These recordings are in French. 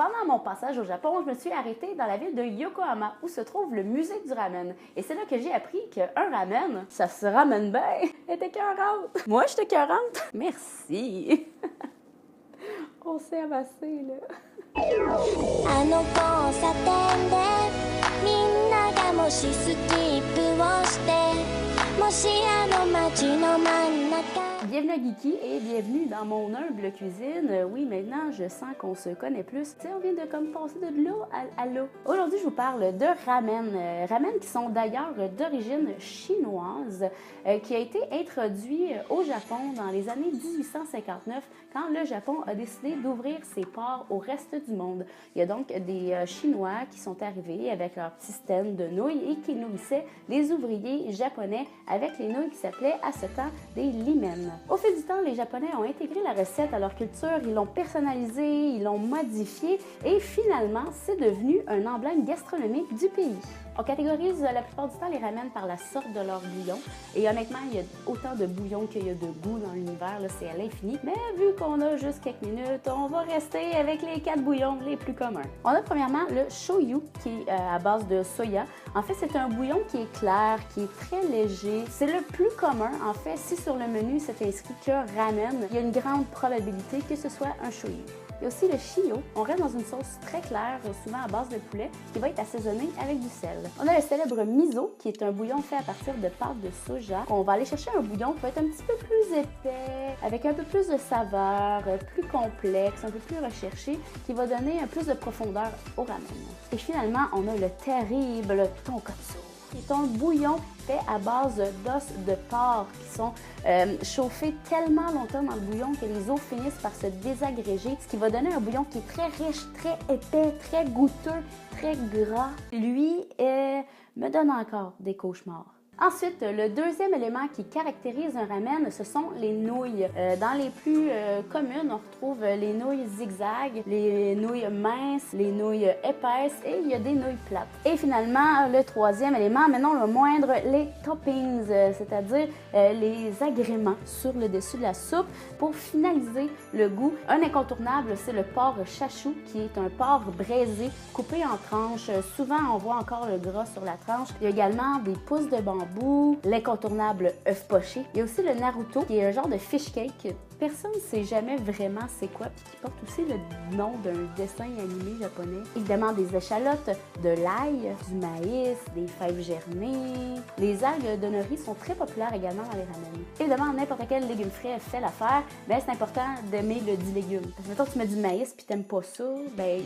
Pendant mon passage au Japon, je me suis arrêtée dans la ville de Yokohama où se trouve le musée du ramen. Et c'est là que j'ai appris qu'un ramen, ça se ramène bien, est écœurante. Moi, je suis écœurante. Merci. On s'est amassé, là. あの交差点でみんながもしスキップをしてもしあの街の真ん中 Bienvenue à Geeky et bienvenue dans mon humble cuisine. Oui, maintenant, je sens qu'on se connaît plus. Tu sais, on vient de comme passer de là à là. Aujourd'hui, je vous parle de ramen. Ramen qui sont d'ailleurs d'origine chinoise, qui a été introduit au Japon dans les années 1859 quand le Japon a décidé d'ouvrir ses ports au reste du monde. Il y a donc des Chinois qui sont arrivés avec leur petit stand de nouilles et qui nourrissaient les ouvriers japonais avec les nouilles qui s'appelaient à ce temps des limen. Au fil du temps, les Japonais ont intégré la recette à leur culture, ils l'ont personnalisée, ils l'ont modifiée et finalement, c'est devenu un emblème gastronomique du pays. On catégorise la plupart du temps les ramen par la sorte de leur bouillon. Et honnêtement, il y a autant de bouillons qu'il y a de goût dans l'univers, c'est à l'infini. Mais vu qu'on a juste quelques minutes, on va rester avec les 4 bouillons les plus communs. On a premièrement le shoyu, qui est à base de soya. En fait, c'est un bouillon qui est clair, qui est très léger. C'est le plus commun. En fait, si sur le menu c'est inscrit que ramen, il y a une grande probabilité que ce soit un shoyu. Il y a aussi le shio. On reste dans une sauce très claire, souvent à base de poulet, qui va être assaisonnée avec du sel. On a le célèbre miso, qui est un bouillon fait à partir de pâte de soja. On va aller chercher un bouillon qui va être un petit peu plus épais, avec un peu plus de saveur, plus complexe, un peu plus recherché, qui va donner un plus de profondeur au ramen. Et finalement, on a le terrible tonkotsu, qui est un bouillon fait à base d'os de porc qui sont chauffés tellement longtemps dans le bouillon que les os finissent par se désagréger, ce qui va donner un bouillon qui est très riche, très épais, très goûteux, très gras. Lui me donne encore des cauchemars. Ensuite, le deuxième élément qui caractérise un ramen, ce sont les nouilles. Dans les plus communes, on retrouve les nouilles zigzag, les nouilles minces, les nouilles épaisses et il y a des nouilles plates. Et finalement, le troisième élément, mais non le moindre, les toppings, c'est-à-dire les agréments sur le dessus de la soupe pour finaliser le goût. Un incontournable, c'est le porc chachou, qui est un porc braisé, coupé en tranches. Souvent, on voit encore le gras sur la tranche. Il y a également des pousses de bambou, l'incontournable œuf poché. Il y a aussi le naruto, qui est un genre de fish cake. Personne ne sait jamais vraiment c'est quoi, puis qui porte aussi le nom d'un dessin animé japonais. Évidemment, des échalotes, de l'ail, du maïs, des fèves germées. Les algues de nori sont très populaires également dans les ramen. Évidemment, n'importe quel légume frais fait l'affaire, mais c'est important d'aimer le dit légume. Parce que mettons que tu mets du maïs puis t'aimes pas ça, ben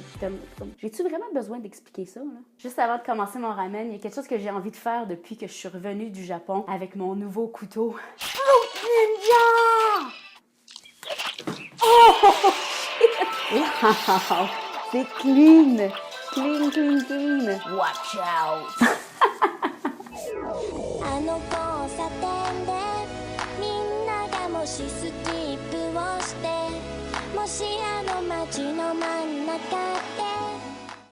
j'ai-tu vraiment besoin d'expliquer ça, là? Juste avant de commencer mon ramen, il y a quelque chose que j'ai envie de faire depuis que je suis revenue du Japon avec mon nouveau couteau. Oh, ninja! Oh! Wow! C'est clean! Clean, clean, clean! Watch out! あの交差点でみんながもしスキップをしてもしあの街の真ん中で